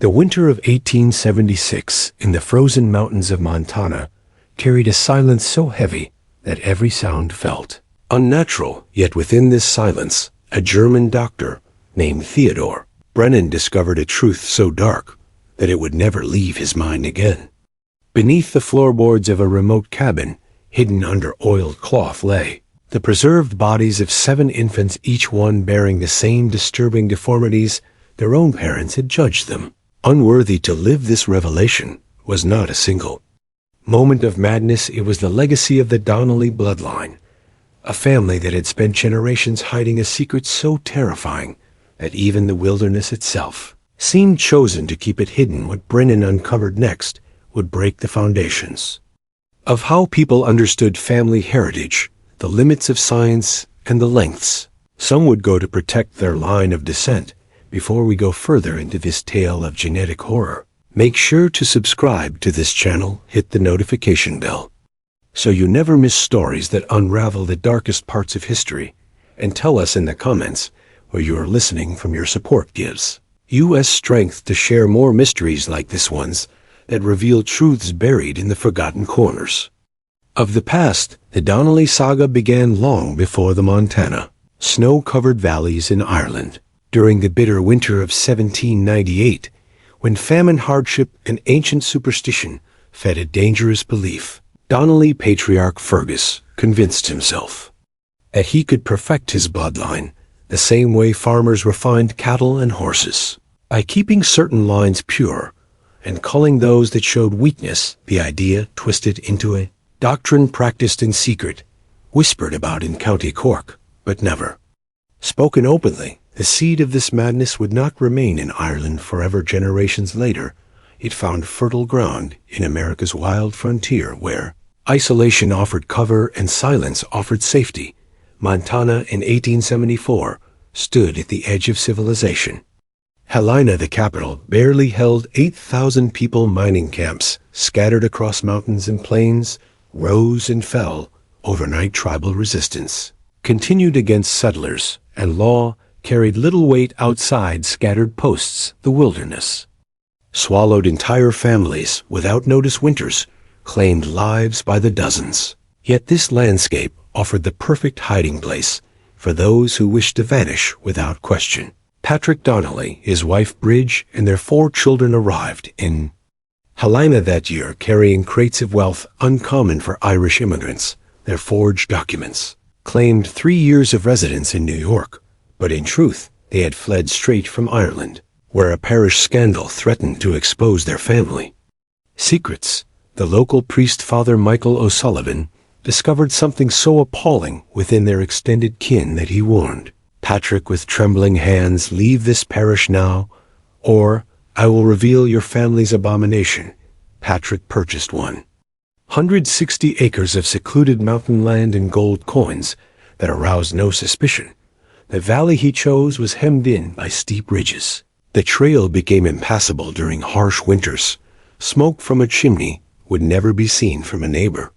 The winter of 1876 in the frozen mountains of Montana carried a silence so heavy that every sound felt unnatural. Yet within this silence, a German doctor named Doctor Brennan discovered a truth so dark that it would never leave his mind again. Beneath the floorboards of a remote cabin, hidden under oiled cloth, lay the preserved bodies of 7 infants, each one bearing the same disturbing deformities their own parents had judged them unworthy to live. This revelation was not a single moment of madness. It was the legacy of the Donnelly bloodline, a family that had spent generations hiding a secret so terrifying that even the wilderness itself seemed chosen to keep it hidden. What Brennan uncovered next would break the foundations of how people understood family heritage, the limits of science, and the lengths some would go to protect their line of descent. Before we go further into this tale of genetic horror, make sure to subscribe to this channel, hit the notification bell, so you never miss stories that unravel the darkest parts of history, and tell us in the comments where you are listening from. Your support gives us strength to share more mysteries like this ones that reveal truths buried in the forgotten corners of the past. The Donnelly saga began long before the Montana snow-covered valleys in Ireland. During the bitter winter of 1798, when famine, hardship, and ancient superstition fed a dangerous belief, Donnelly patriarch Fergus convinced himself that he could perfect his bloodline the same way farmers refined cattle and horses, by keeping certain lines pure and culling those that showed weakness. The idea twisted into a doctrine practiced in secret, whispered about in County Cork, but never spoken openly. The seed of this madness would not remain in Ireland forever. Generations later, it found fertile ground in America's wild frontier, where isolation offered cover and silence offered safety. Montana in 1874 stood at the edge of civilization. Helena, the capital, barely held 8,000 people. Mining camps, scattered across mountains and plains, rose and fell. Overnight tribal resistance continued against settlers, and law carried little weight outside scattered posts. The wilderness swallowed entire families without notice. Winters claimed lives by the dozens. Yet this landscape offered the perfect hiding place for those who wished to vanish without question. Patrick Donnelly, his wife Bridge, and their 4 children arrived in Helena that year, carrying crates of wealth uncommon for Irish immigrants. Their forged documents claimed 3 years of residence in New York, but in truth, they had fled straight from Ireland, where a parish scandal threatened to expose their family secrets. The local priest, Father Michael O'Sullivan, discovered something so appalling within their extended kin that he warned Patrick with trembling hands, "Leave this parish now, or I will reveal your family's abomination." Patrick purchased 160 acres of secluded mountain land and gold coins that aroused no suspicion. The valley he chose was hemmed in by steep ridges. The trail became impassable during harsh winters. Smoke from a chimney would never be seen from a neighbor.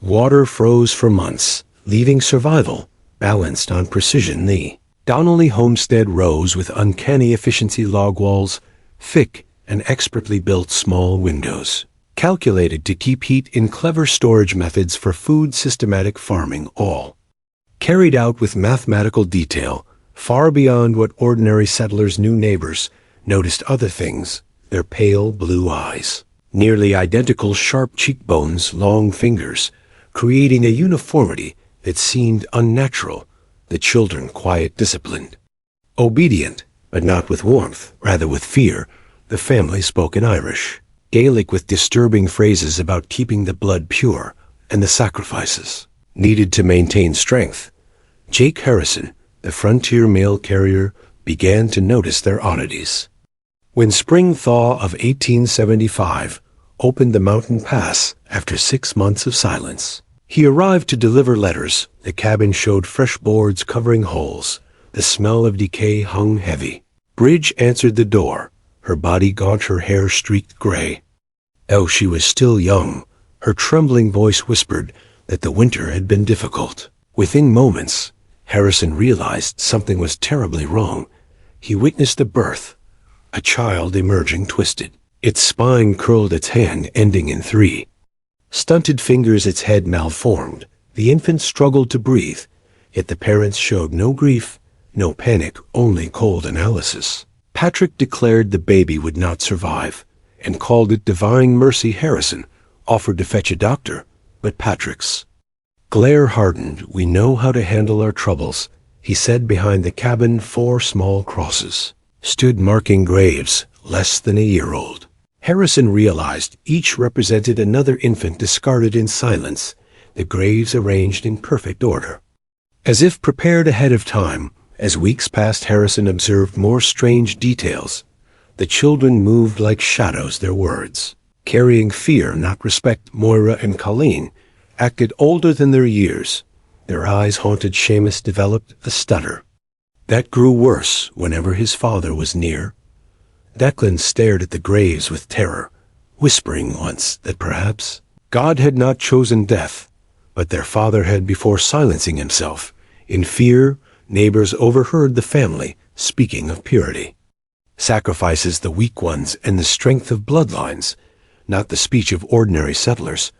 Water froze for months, leaving survival balanced on precision. The Donnelly homestead rose with uncanny efficiency. Log walls, thick and expertly built small windows, calculated to keep heat in. Clever storage methods for food. Systematic farming, all carried out with mathematical detail, far beyond what ordinary settlers knew. Neighbors noticed other things: their pale blue eyes, nearly identical sharp cheekbones, long fingers, creating a uniformity that seemed unnatural. The children, quiet, disciplined, obedient, but not with warmth, rather with fear. The family spoke in Irish, Gaelic, with disturbing phrases about keeping the blood pure and the sacrifices needed to maintain strength. Jake Harrison, the frontier mail carrier, began to notice their oddities. When spring thaw of 1875 opened the mountain pass after 6 months of silence, he arrived to deliver letters. The cabin showed fresh boards covering holes. The smell of decay hung heavy. Bridge answered the door, her body gaunt, her hair streaked gray. Oh, she was still young. Her trembling voice whispered that the winter had been difficult. Within moments, Harrison realized something was terribly wrong. He witnessed the birth a child emerging twisted. Its spine curled, its hand ending in 3. Stunted fingers, its head malformed. The infant struggled to breathe, yet the parents showed no grief, no panic, only cold analysis. Patrick declared the baby would not survive and called it divine mercy. Harrison offered to fetch a doctor, but Patrick's glare hardened. "We know how to handle our troubles," he said. Behind the cabin, 4 small crosses stood marking graves less than a year old. Harrison realized each represented another infant discarded in silence, the graves arranged in perfect order, as if prepared ahead of time. As weeks passed, Harrison observed more strange details. The children moved like shadows, their words carrying fear, not respect. Moira and Colleen acted older than their years. Their eyes haunted. Seamus developed a stutter that grew worse whenever his father was near. Declan stared at the graves with terror, whispering once that perhaps God had not chosen death, but their father had. Before silencing himself in fear, neighbors overheard the family speaking of purity, sacrifices, the weak ones, and the strength of bloodlines, not the speech of ordinary settlers,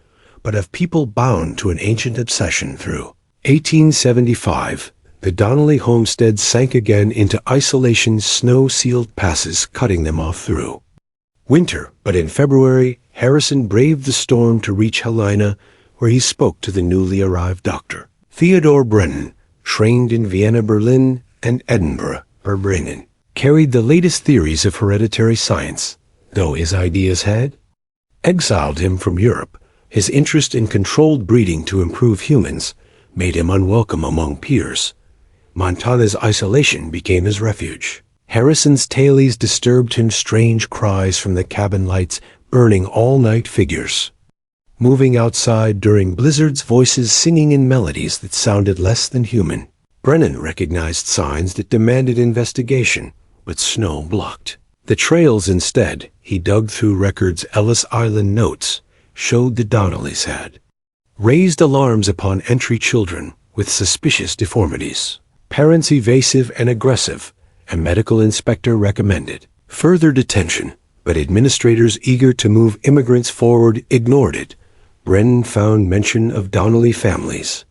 but of people bound to an ancient obsession. Through 1875, the Donnelly homestead sank again into isolation, snow-sealed passes cutting them off through winter. But in February, Harrison braved the storm to reach Helena, where he spoke to the newly arrived Doctor Theodore Brennan, trained in Vienna, Berlin, and Edinburgh. Brennan carried the latest theories of hereditary science, though his ideas had exiled him from Europe. His interest in controlled breeding to improve humans made him unwelcome among peers. Montana's isolation became his refuge. Harrison's tales disturbed him, strange cries from the cabin lights, burning all-night figures moving outside during blizzards, voices singing in melodies that sounded less than human. Brennan recognized signs that demanded investigation, but snow blocked the trails. Instead, he dug through records. Ellis Island notes showed the Donnellys had raised alarms upon entry children with suspicious deformities, parents evasive and aggressive. A medical inspector recommended further detention, but administrators eager to move immigrants forward ignored it. Brennan found mention of Donnelly families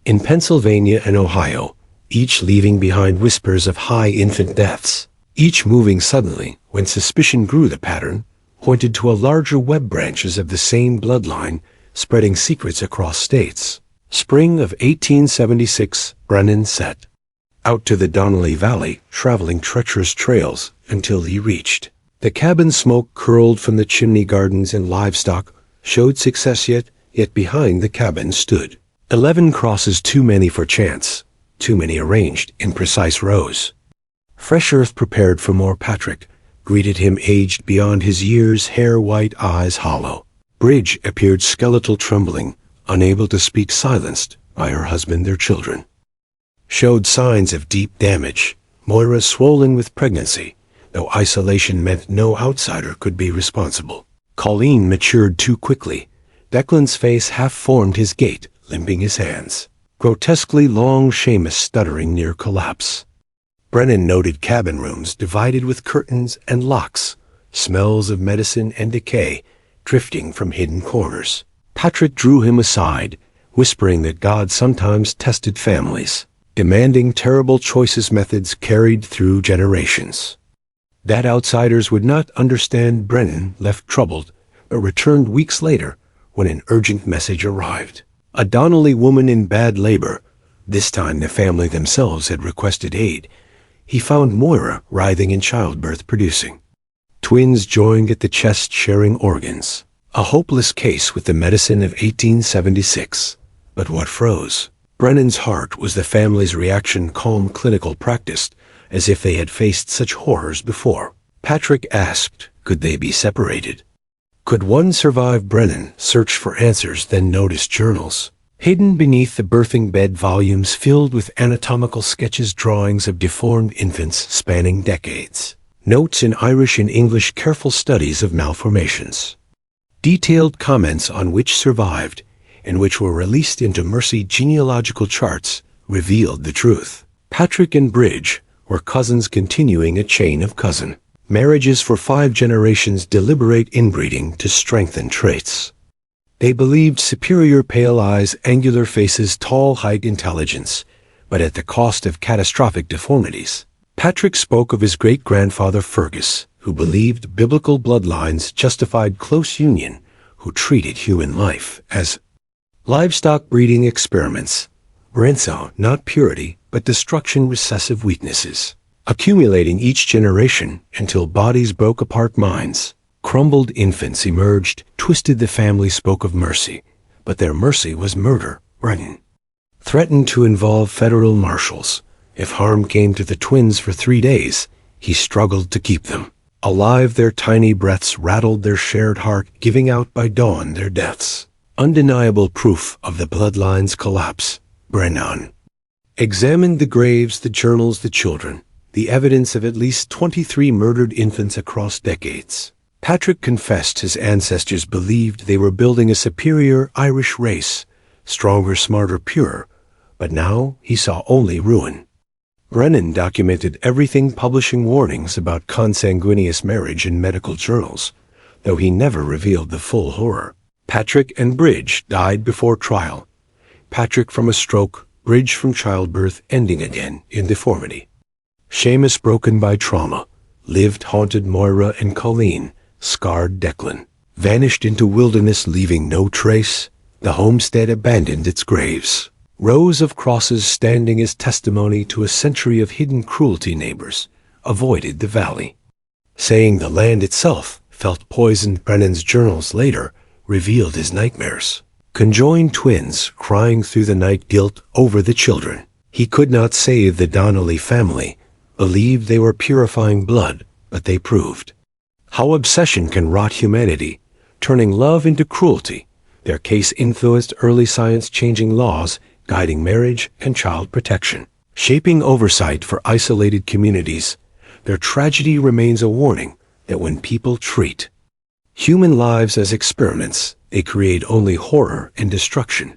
in Pennsylvania and Ohio, each leaving behind whispers of high infant deaths, each moving suddenly. When suspicion grew, the pattern pointed to a larger web, branches of the same bloodline spreading secrets across states. Spring of 1876, Brennan set out to the Donnelly Valley, traveling treacherous trails until he reached the cabin. Smoke curled from the chimney. Gardens and livestock showed success, yet behind the cabin stood 11 crosses, too many for chance, too many arranged in precise rows. Fresh earth prepared for more. Patrick greeted him, aged beyond his years, hair white, eyes hollow. Bridge appeared skeletal, trembling, unable to speak, silenced by her husband. Their children showed signs of deep damage. Moira swollen with pregnancy, though isolation meant no outsider could be responsible. Colleen matured too quickly. Declan's face half-formed, his gait limping, his hands grotesquely long. Seamus stuttering near collapse. Brennan noted cabin rooms divided with curtains and locks, smells of medicine and decay drifting from hidden corners. Patrick drew him aside, whispering that God sometimes tested families, demanding terrible choices, methods carried through generations that outsiders would not understand. Brennan left troubled, but returned weeks later when an urgent message arrived. A Donnelly woman in bad labor. This time the family themselves had requested aid. He found Moira writhing in childbirth, producing twins joined at the chest, sharing organs. A hopeless case with the medicine of 1876. But what froze Brennan's heart was the family's reaction, calm clinical practice, as if they had faced such horrors before. Patrick asked, could they be separated? Could one survive? Brennan searched for answers, then noticed journals hidden beneath the birthing bed, volumes filled with anatomical sketches, drawings of deformed infants spanning decades, notes in Irish and English, careful studies of malformations, detailed comments on which survived and which were released into Mercy. Genealogical charts revealed the truth. Patrick and Bridge were cousins, continuing a chain of cousin Marriages for 5 generations deliberate inbreeding to strengthen traits. They believed superior pale eyes, angular faces, tall height, intelligence, but at the cost of catastrophic deformities. Patrick spoke of his great-grandfather Fergus, who believed biblical bloodlines justified close union, who treated human life as livestock breeding experiments. Brennan saw not purity, but destruction, recessive weaknesses, accumulating each generation until bodies broke apart, minds crumbled, infants emerged, twisted. The family spoke of mercy, but their mercy was murder. Brennan threatened to involve federal marshals if harm came to the twins. For 3 days, he struggled to keep them alive. Their tiny breaths rattled their shared heart, giving out by dawn their deaths. Undeniable proof of the bloodline's collapse. Brennan examined the graves, the journals, the children, the evidence of at least 23 murdered infants across decades. Patrick confessed his ancestors believed they were building a superior Irish race, stronger, smarter, purer, but now he saw only ruin. Brennan documented everything, publishing warnings about consanguineous marriage in medical journals, though he never revealed the full horror. Patrick and Bridge died before trial. Patrick from a stroke, Bridge from childbirth, ending again in deformity. Seamus, broken by trauma, lived, haunted Moira and Colleen, scarred Declan, vanished into wilderness, leaving no trace. The homestead abandoned its graves. Rows of crosses standing as testimony to a century of hidden cruelty. Neighbors avoided the valley, saying the land itself felt poisoned. Brennan's journals later revealed his nightmares. Conjoined twins crying through the night, guilt over the children. He could not save the Donnelly family, believed they were purifying blood, but they proved how obsession can rot humanity, turning love into cruelty. Their case influenced early science, changing laws, guiding marriage and child protection, shaping oversight for isolated communities. Their tragedy remains a warning that when people treat human lives as experiments, they create only horror and destruction.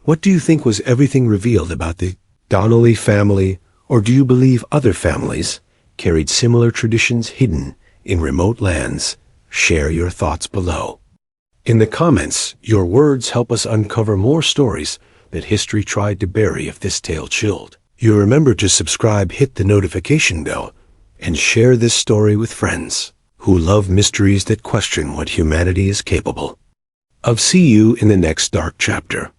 What do you think was everything revealed about the Donnelly family, or do you believe other families carried similar traditions hidden in remote lands? Share your thoughts below. In the comments, your words help us uncover more stories that history tried to bury. If this tale chilled you, remember to subscribe, hit the notification bell, and share this story with friends who love mysteries that question what humanity is capable of. See you in the next dark chapter.